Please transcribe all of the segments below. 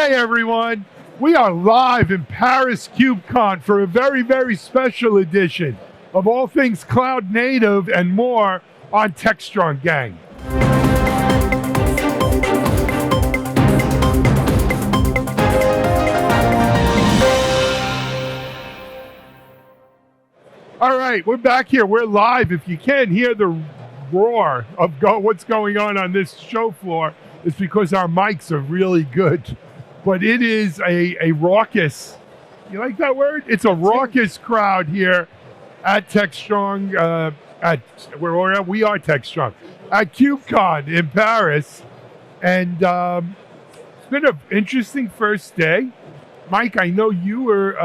Hey everyone, we are live in Paris Kubecon for a very, very special edition of all things cloud native and more on Techstrong, gang. All right, we're back here. We're live. If you can't hear the roar of what's going on this show floor, it's because our mics are really good. But it is a raucous, you like that word? It's a raucous crowd here at Techstrong, we are Techstrong, at Kubecon in Paris. And it's been an interesting first day. Mike, I know you were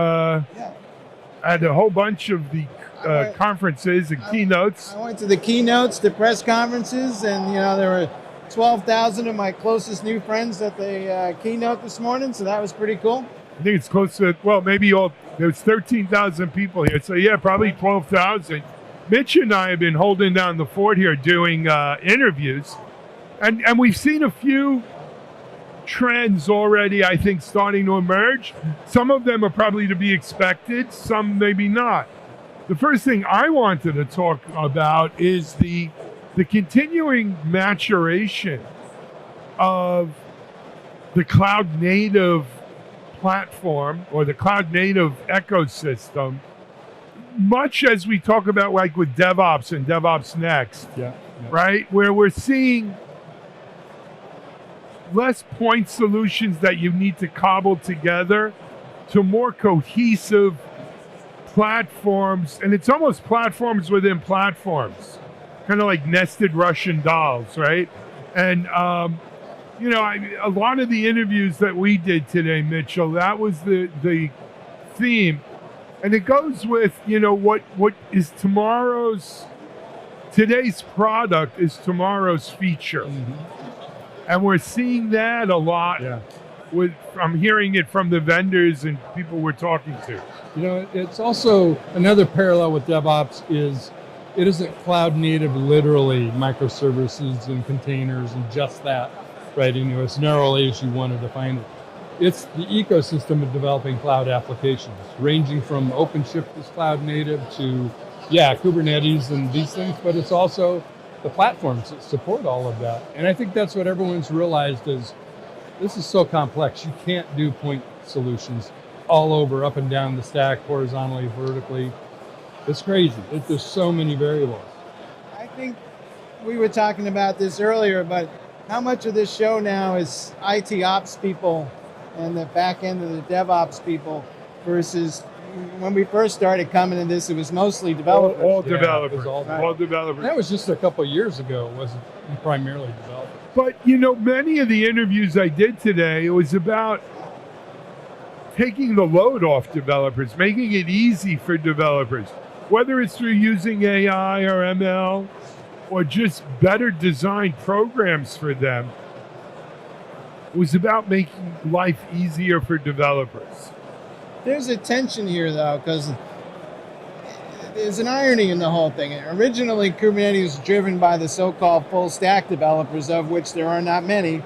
at a whole bunch of the conferences and keynotes. I went to the keynotes, the press conferences, and there were 12,000 of my closest new friends at the keynote this morning, so that was pretty cool. I think it's close to, well, there's 13,000 people here, so yeah, probably 12,000. Mitch and I have been holding down the fort here doing interviews, and we've seen a few trends already, I think, starting to emerge. Some of them are probably to be expected, some maybe not. The first thing I wanted to talk about is the continuing maturation of the cloud native platform or the cloud native ecosystem, much as we talk about like with DevOps and DevOps Next, right? Where we're seeing less point solutions that you need to cobble together to more cohesive platforms, and it's almost platforms within platforms. Kind of like nested Russian dolls, right? And, a lot of the interviews that we did today, Mitchell, that was the theme. And it goes with, what is today's product is tomorrow's feature. Mm-hmm. And we're seeing that a lot. Yeah. I'm hearing it from the vendors and people we're talking to. It's also another parallel with DevOps is it isn't cloud native, literally microservices and containers and just that, right? As narrowly as you want to define it. It's the ecosystem of developing cloud applications, ranging from OpenShift as cloud native to, Kubernetes and these things, but it's also the platforms that support all of that. And I think that's what everyone's realized is this is so complex. You can't do point solutions all over, up and down the stack, horizontally, vertically. It's crazy. There's so many variables. I think we were talking about this earlier, but how much of this show now is IT ops people and the back end of the DevOps people versus when we first started coming into this, it was mostly developers. All developers. Right. All developers. That was just a couple of years ago. It wasn't primarily developers. But, many of the interviews I did today, it was about taking the load off developers, making it easy for developers, whether it's through using AI or ML or just better designed programs for them. It was about making life easier for developers. There's a tension here, though, because there's an irony in the whole thing. Originally, Kubernetes was driven by the so-called full-stack developers, of which there are not many.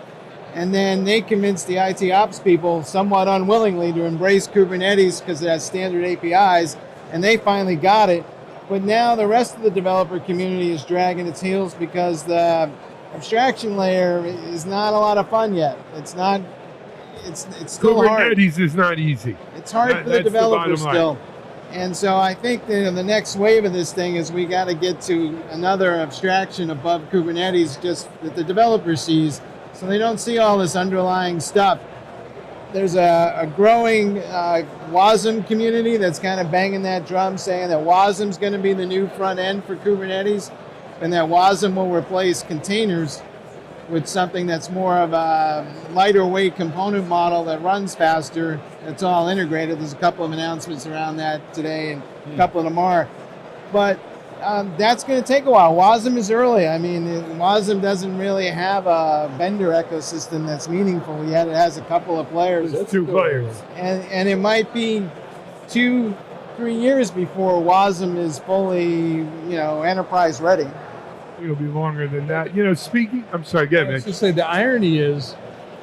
And then they convinced the IT ops people, somewhat unwillingly, to embrace Kubernetes because it has standard APIs, and they finally got it. But now the rest of the developer community is dragging its heels because the abstraction layer is not a lot of fun yet. It's not. It's still hard. Kubernetes is not easy. It's hard for the developers still. And so I think that the next wave of this thing is we got to get to another abstraction above Kubernetes, just that the developer sees, so they don't see all this underlying stuff. There's a growing WASM community that's kind of banging that drum, saying that WASM's going to be the new front end for Kubernetes, and that WASM will replace containers with something that's more of a lighter weight component model that runs faster. It's all integrated. There's a couple of announcements around that today and a couple tomorrow. But that's going to take a while. WASM is early. I mean, WASM doesn't really have a vendor ecosystem that's meaningful yet. It has a couple of players. It's 2 players. And it might be 2-3 years before WASM is fully, enterprise ready. It'll be longer than that. I'm sorry, go ahead, I was Mitch. going to say the irony is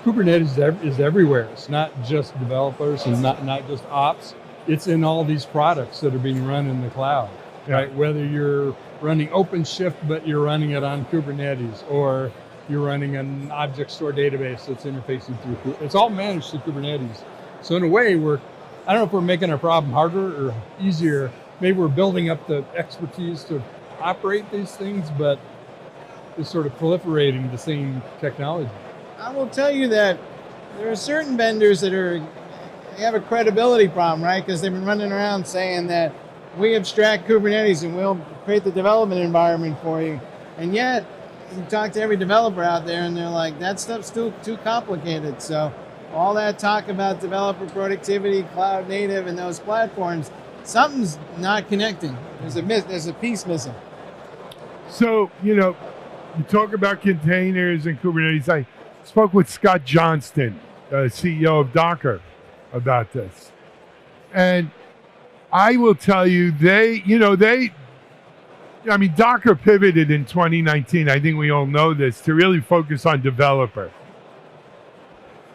Kubernetes is everywhere. It's not just developers and not just ops. It's in all these products that are being run in the cloud, right? Whether you're running OpenShift, but you're running it on Kubernetes, or you're running an object store database that's interfacing through, it's all managed through Kubernetes. So in a way, I don't know if we're making our problem harder or easier. Maybe we're building up the expertise to operate these things, but it's sort of proliferating the same technology. I will tell you that there are certain vendors that they have a credibility problem, right? Because they've been running around saying that we abstract Kubernetes and we'll create the development environment for you. And yet, you talk to every developer out there and they're like, that stuff's still too complicated. So all that talk about developer productivity, cloud native, and those platforms, something's not connecting. There's a piece missing. So, you talk about containers and Kubernetes. I spoke with Scott Johnston, the CEO of Docker, about this. And I will tell you, Docker pivoted in 2019, I think we all know this, to really focus on developer.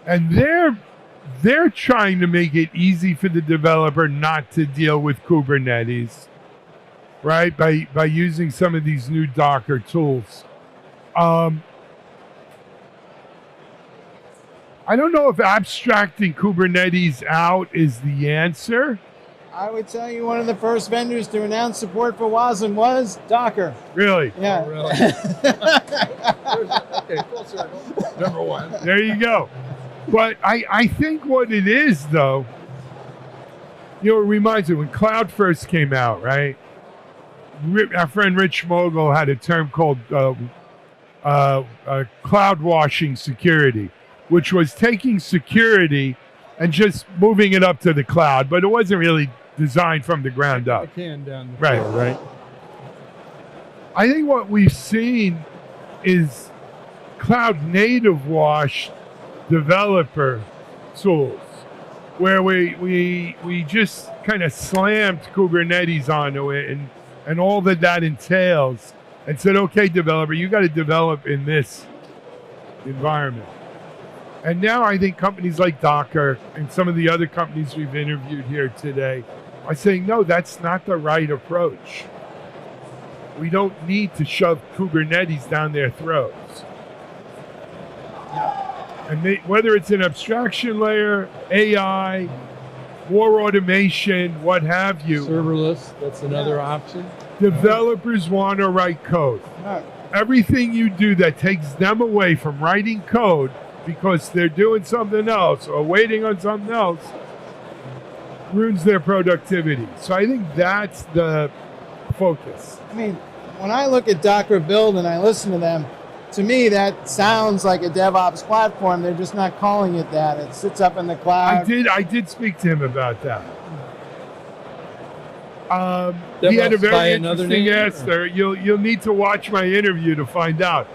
And they're trying to make it easy for the developer not to deal with Kubernetes, right? By using some of these new Docker tools. I don't know if abstracting Kubernetes out is the answer. I would tell you one of the first vendors to announce support for WASM was Docker. Really? Yeah. Oh, really? Okay, full circle. Number one. There you go. But I think what it is, though, it reminds me when cloud first came out, right? Our friend Rich Mogul had a term called cloud washing security, which was taking security and just moving it up to the cloud, but it wasn't really designed from the ground up. A can down the Right. floor, right? I think what we've seen is cloud native wash developer tools, where we just kind of slammed Kubernetes onto it and all that entails, and said, okay, developer, you got to develop in this environment. And now I think companies like Docker and some of the other companies we've interviewed here today are saying, no, that's not the right approach. We don't need to shove Kubernetes down their throats. And whether it's an abstraction layer, AI, more automation, what have you. Serverless, that's another option. Developers want to write code. Right. Everything you do that takes them away from writing code because they're doing something else or waiting on something else ruins their productivity. So I think that's the focus. I mean, when I look at Docker build and I listen to them, to me that sounds like a DevOps platform. They're just not calling it that. It sits up in the cloud. I did speak to him about that. He DevOps had a by very another interesting name, answer. You'll need to watch my interview to find out.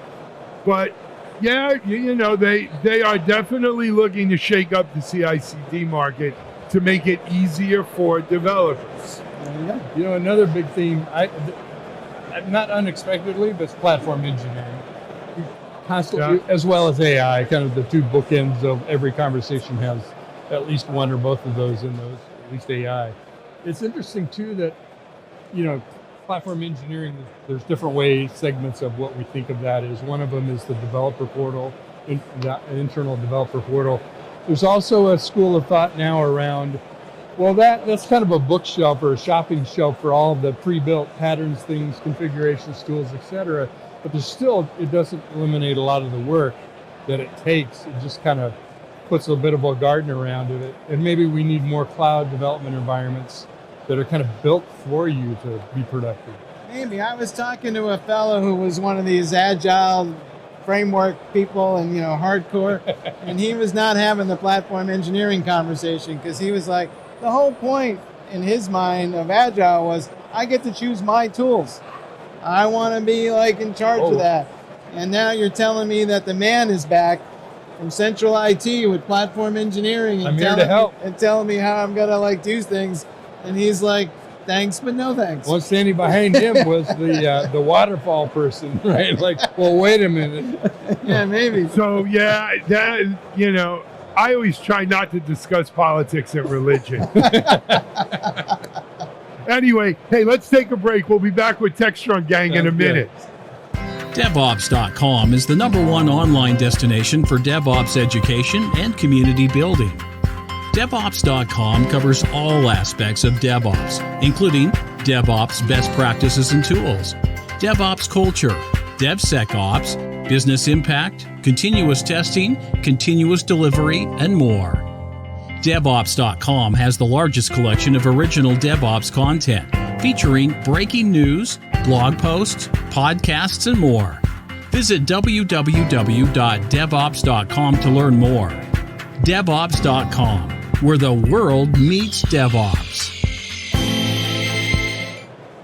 But yeah, they are definitely looking to shake up the CI/CD market to make it easier for developers. Another big theme, not unexpectedly, but it's platform engineering. Constantly, as well as AI, kind of the two bookends of every conversation has at least one or both of those in those, at least AI. It's interesting too that, platform engineering, there's different ways, segments of what we think of that is. One of them is the developer portal, the internal developer portal. There's also a school of thought now around, well, that's kind of a bookshelf or a shopping shelf for all of the pre-built patterns, things, configurations, tools, etc. But it doesn't eliminate a lot of the work that it takes. It just kind of puts a bit of a garden around it. And maybe we need more cloud development environments that are kind of built for you to be productive. Maybe. I was talking to a fellow who was one of these agile framework people and, hardcore, and he was not having the platform engineering conversation because he was like, the whole point in his mind of agile was, I get to choose my tools. I want to be in charge of that. And now you're telling me that the man is back from central IT with platform engineering and I'm here to help. And telling me how I'm going to do things. And he's like, thanks, but no thanks. One standing behind him was the waterfall person, right? Like, well, wait a minute. Yeah, maybe. So yeah, that I always try not to discuss politics and religion. Anyway, hey, let's take a break. We'll be back with Techstrong Gang in a minute. DevOps.com is the #1 online destination for DevOps education and community building. DevOps.com covers all aspects of DevOps, including DevOps best practices and tools, DevOps culture, DevSecOps, business impact, continuous testing, continuous delivery, and more. DevOps.com has the largest collection of original DevOps content, featuring breaking news, blog posts, podcasts, and more. Visit www.devops.com to learn more. DevOps.com, where the world meets DevOps.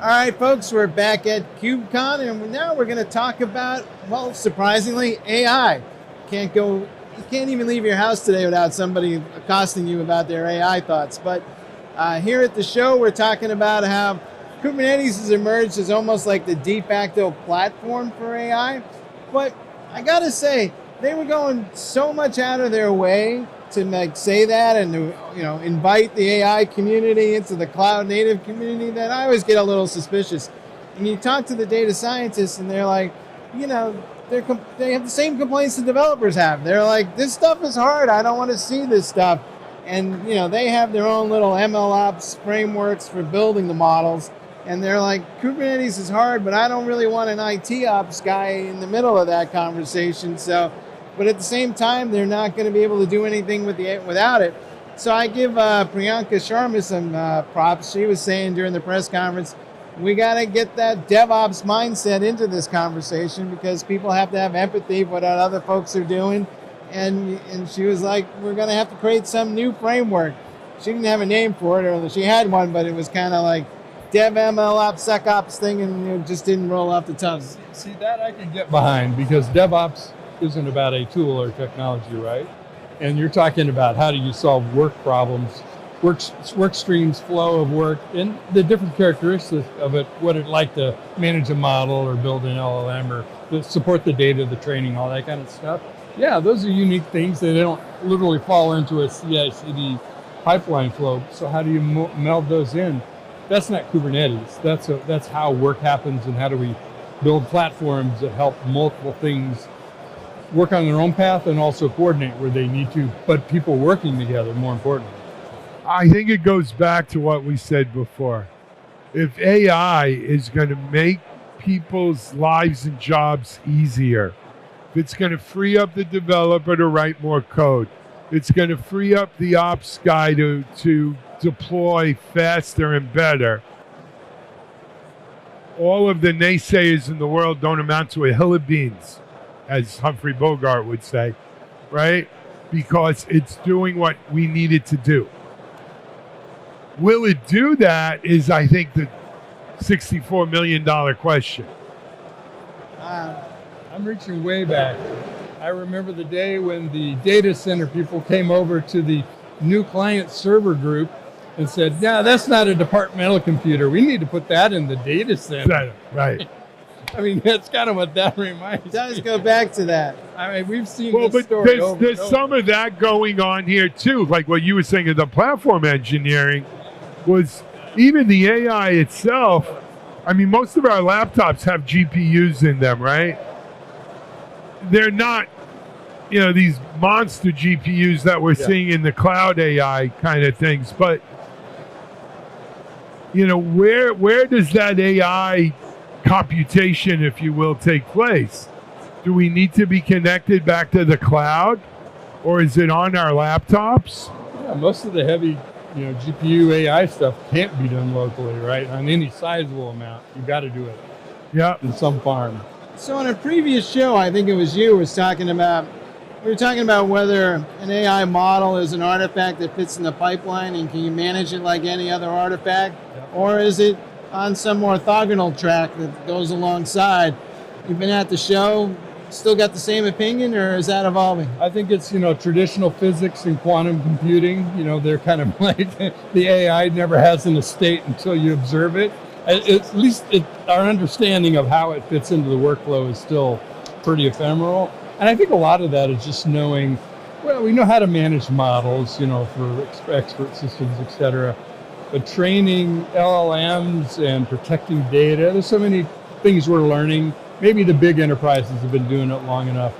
All right, folks, we're back at Kubecon, and now we're going to talk about, well, surprisingly, AI. You can't even leave your house today without somebody accosting you about their AI thoughts. But here at the show, we're talking about how Kubernetes has emerged as almost like the de facto platform for AI. But I got to say, they were going so much out of their way to say that and to invite the AI community into the cloud native community that I always get a little suspicious. And you talk to the data scientists and they're like, they have the same complaints the developers have. They're like, this stuff is hard. I don't want to see this stuff. And they have their own little MLOps frameworks for building the models. And they're like, Kubernetes is hard, but I don't really want an IT ops guy in the middle of that conversation. But at the same time, they're not going to be able to do anything without it. So I give Priyanka Sharma some props. She was saying during the press conference, we got to get that DevOps mindset into this conversation because people have to have empathy for what other folks are doing. And she was like, we're going to have to create some new framework. She didn't have a name for it, or she had one, but it was kind of like DevMLOps, SecOps thing, and it just didn't roll off the tongue. See, that I can get behind because DevOps isn't about a tool or technology, right? And you're talking about how do you solve work problems, work streams, flow of work, and the different characteristics of it, what it's like to manage a model or build an LLM or to support the data, the training, all that kind of stuff. Yeah, those are unique things that don't literally fall into a CI/CD pipeline flow. So how do you meld those in? That's not Kubernetes. That's how work happens, and how do we build platforms that help multiple things work on their own path and also coordinate where they need to, but people working together, more importantly. I think it goes back to what we said before. If AI is going to make people's lives and jobs easier, if it's going to free up the developer to write more code, it's going to free up the ops guy to deploy faster and better, all of the naysayers in the world don't amount to a hill of beans, as Humphrey Bogart would say, right? Because it's doing what we need it to do. Will it do that is, I think, the $64 million question. I'm reaching way back. I remember the day when the data center people came over to the new client server group and said, yeah, that's not a departmental computer. We need to put that in the data center. Right. I mean, that's kind of what that reminds me. It does go back to that. I mean, we've seen Well, this but story there's some of that going on here too. Like what you were saying of the platform engineering was even the AI itself. I mean, most of our laptops have GPUs in them, right? They're not, these monster GPUs that we're seeing in the cloud AI kind of things. But, where does that AI computation, if you will, take place? Do we need to be connected back to the cloud, or is it on our laptops? Yeah, most of the heavy, GPU AI stuff can't be done locally, right? On any sizable amount, you got to do it. Yeah, in some farm. So on a previous show, I think it was you, we were talking about whether an AI model is an artifact that fits in the pipeline and can you manage it like any other artifact, or is it on some orthogonal track that goes alongside? You've been at the show. still got the same opinion, or is that evolving? I think it's, traditional physics and quantum computing, they're kind of like the AI never has an estate until you observe it. At least our understanding of how it fits into the workflow is still pretty ephemeral. And I think a lot of that is just knowing, we know how to manage models, for expert systems, et cetera. But training LLMs and protecting data, there's so many things we're learning. Maybe the big enterprises have been doing it long enough.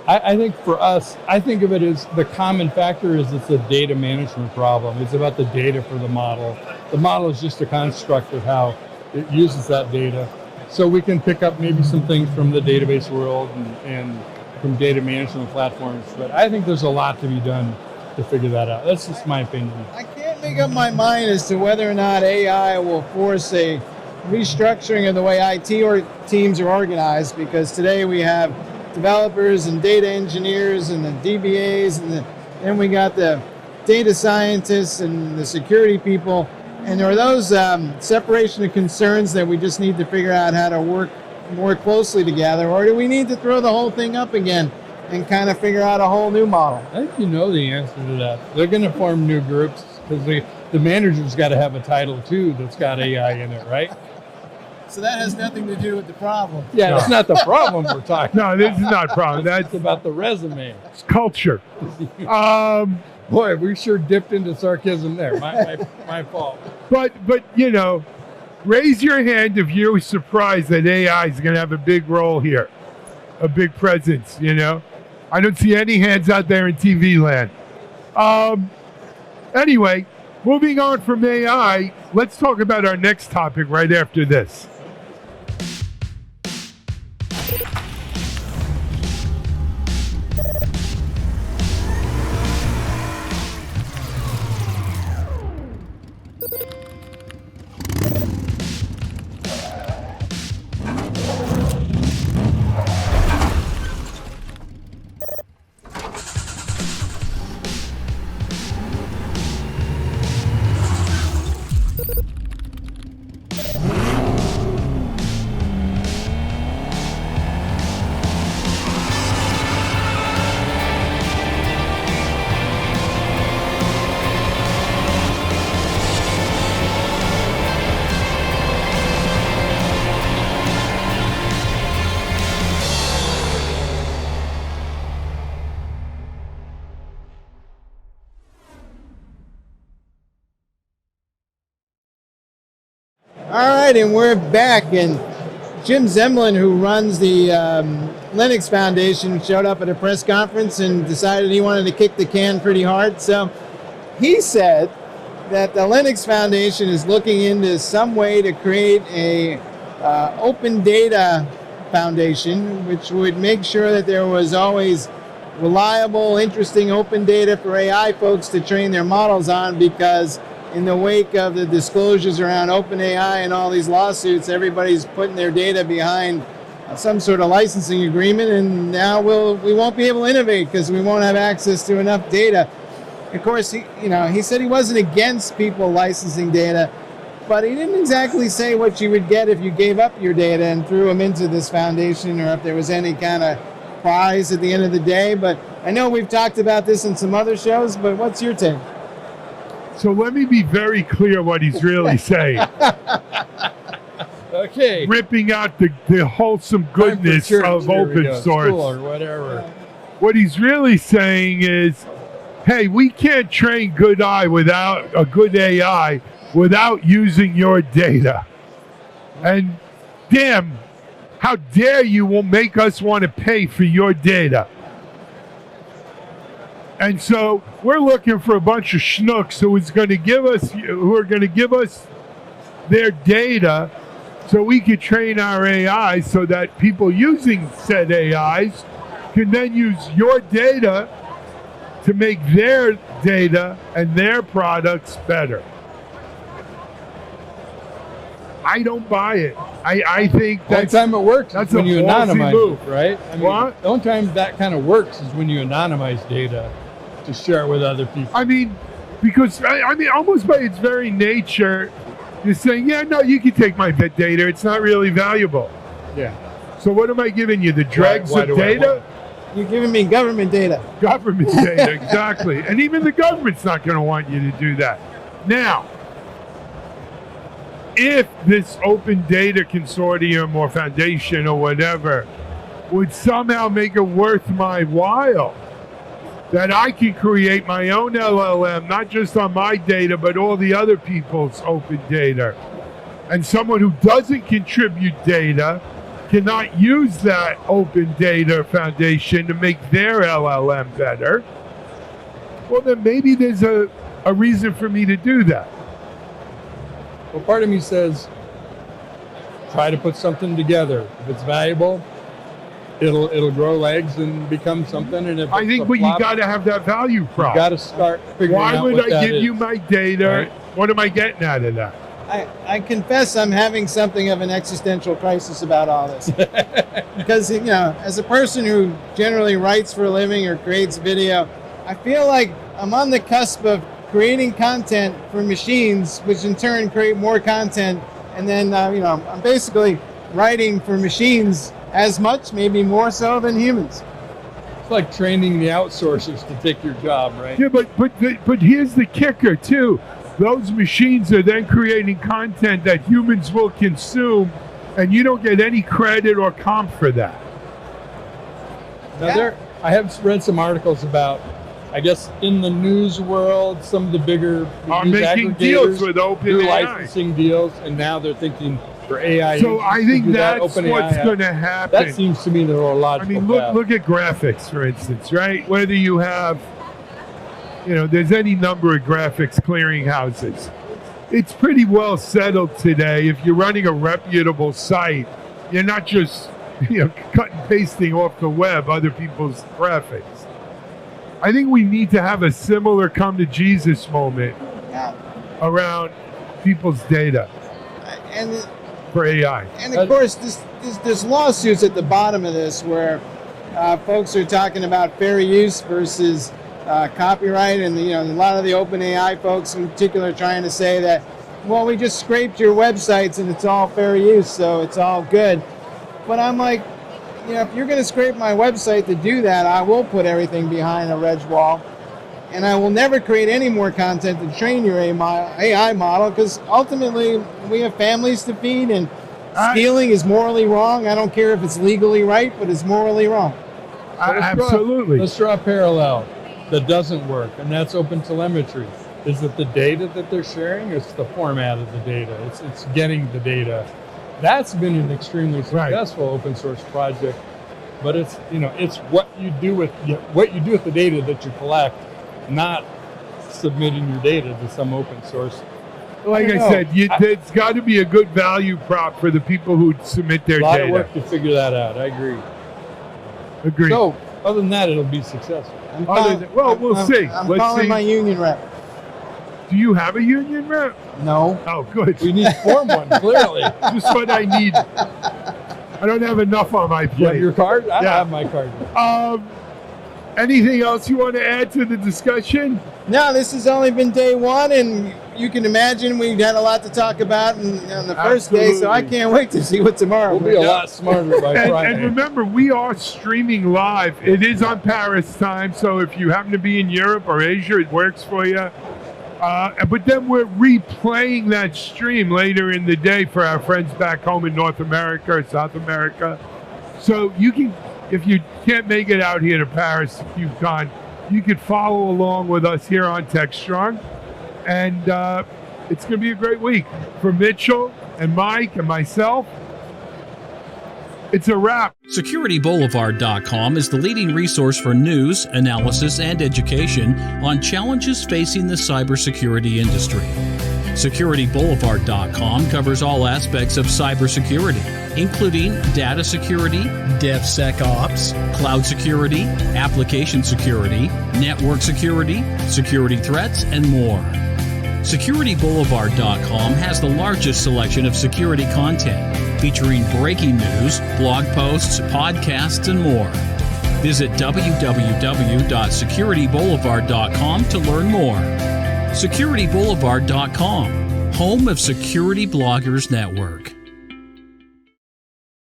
I think for us, I think of it as the common factor is it's a data management problem. It's about the data for the model. The model is just a construct of how it uses that data. So we can pick up maybe some things from the database world and from data management platforms. But I think there's a lot to be done to figure that out. That's just my opinion. I can't make up my mind as to whether or not AI will force a restructuring of the way IT teams are organized, because today we have developers and data engineers and the DBAs, and then we got the data scientists and the security people. And there are those separation of concerns that we just need to figure out how to work more closely together, or do we need to throw the whole thing up again and kind of figure out a whole new model? I think you know the answer to that. They're going to form new groups because the manager's got to have a title too that's got AI in it, right? So that has nothing to do with the problem. Yeah, no. That's not the problem we're talking about. No, this is not a problem. That's about the resume. It's culture. Boy, we sure dipped into sarcasm there. My fault. But raise your hand if you're surprised that AI is going to have a big role here, a big presence. I don't see any hands out there in TV land. Anyway, moving on from AI, let's talk about our next topic right after this. All right, and we're back, and Jim Zemlin, who runs the Linux Foundation, showed up at a press conference and decided he wanted to kick the can pretty hard. So he said that the Linux Foundation is looking into some way to create a open data foundation, which would make sure that there was always reliable, interesting open data for AI folks to train their models on, because in the wake of the disclosures around OpenAI and all these lawsuits, everybody's putting their data behind some sort of licensing agreement, and now we won't be able to innovate because we won't have access to enough data. Of course, he said he wasn't against people licensing data, but he didn't exactly say what you would get if you gave up your data and threw them into this foundation, or if there was any kind of prize at the end of the day. But I know we've talked about this in some other shows, but what's your take? So let me be very clear what he's really saying. Okay. Ripping out the wholesome goodness of open source. Or whatever. What he's really saying is, hey, we can't train good AI without using your data. And damn, how dare you will make us want to pay for your data. And so we're looking for a bunch of schnooks who are going to give us their data so we can train our AI, so that people using said AIs can then use your data to make their data and their products better. I don't buy it. I think that's the only time it works that's is when you anonymize move. it, right? I mean, what? The only time that kind of works is when you anonymize data to share it with other people. I mean, because almost by its very nature, you're saying, yeah, no, you can take my data. It's not really valuable. Yeah. So what am I giving you? The dregs Why of do I data? You're giving me government data. Government data, exactly. And even the government's not going to want you to do that. Now, if this open data consortium or foundation or whatever would somehow make it worth my while, that I can create my own LLM, not just on my data, but all the other people's open data. And someone who doesn't contribute data cannot use that open data foundation to make their LLM better. Well, then maybe there's a reason for me to do that. Well, part of me says, try to put something together. If it's valuable, it'll grow legs and become something. And if I think, but you got to have that value prop. You got to start figuring Why out would what I that give is. you my data? Right. What am I getting out of that? I confess I'm having something of an existential crisis about all this. Because, as a person who generally writes for a living or creates video, I feel like I'm on the cusp of creating content for machines, which in turn create more content. And then, I'm basically writing for machines as much, maybe more so than humans. It's like training the outsourcers to take your job, right? Yeah, but here's the kicker too. Those machines are then creating content that humans will consume, and you don't get any credit or comp for that. Now, I have read some articles about, I guess, in the news world, some of the bigger Are news making aggregators deals with open do AI. licensing deals, and now they're thinking for AI. So I think that's what's OpenAI going to happen. That seems to me the logical path. look at graphics, for instance, right? Whether you have, there's any number of graphics clearinghouses. It's pretty well settled today. If you're running a reputable site, you're not just, cut and pasting off the web other people's graphics. I think we need to have a similar come to Jesus moment around people's data And for AI. And of course, there's lawsuits at the bottom of this where folks are talking about fair use versus copyright, and a lot of the OpenAI folks in particular are trying to say that, well, we just scraped your websites and it's all fair use, so it's all good. But I'm like, if you're going to scrape my website to do that, I will put everything behind a reg wall, and I will never create any more content to train your AI model, because ultimately we have families to feed, and stealing is morally wrong. I don't care if it's legally right, but it's morally wrong. Absolutely. Let's draw a parallel that doesn't work, and that's open telemetry. Is it the data that they're sharing, or it's the format of the data? It's getting the data. That's been an extremely successful open source project, but it's what you do with the data that you collect, not submitting your data to some open source. Like I said, there's got to be a good value prop for the people who submit their data. A lot of work to figure that out. I agree. Agreed. So, other than that, it'll be successful. We'll see. I'm Let's calling see. my union rep. Do you have a union rep? No. Oh, good. We need to form one, clearly. Just what I need. I don't have enough on my plate. You have your card? I don't have my card. Anything else you want to add to the discussion? No, this has only been day one, and you can imagine we've had a lot to talk about on the first day, so I can't wait to see what tomorrow We'll be a lot smarter by Friday. And remember, we are streaming live. It is on Paris time, so if you happen to be in Europe or Asia, it works for you. But then we're replaying that stream later in the day for our friends back home in North America or South America. So you can, if you can't make it out here to Paris, Kubecon, you can follow along with us here on Techstrong. And it's going to be a great week. For Mitchell and Mike and myself, it's a wrap. SecurityBoulevard.com is the leading resource for news, analysis, and education on challenges facing the cybersecurity industry. SecurityBoulevard.com covers all aspects of cybersecurity, including data security, DevSecOps, cloud security, application security, network security, security threats, and more. SecurityBoulevard.com has the largest selection of security content, featuring breaking news, blog posts, podcasts, and more. Visit www.securityboulevard.com to learn more. SecurityBoulevard.com, home of Security Bloggers Network.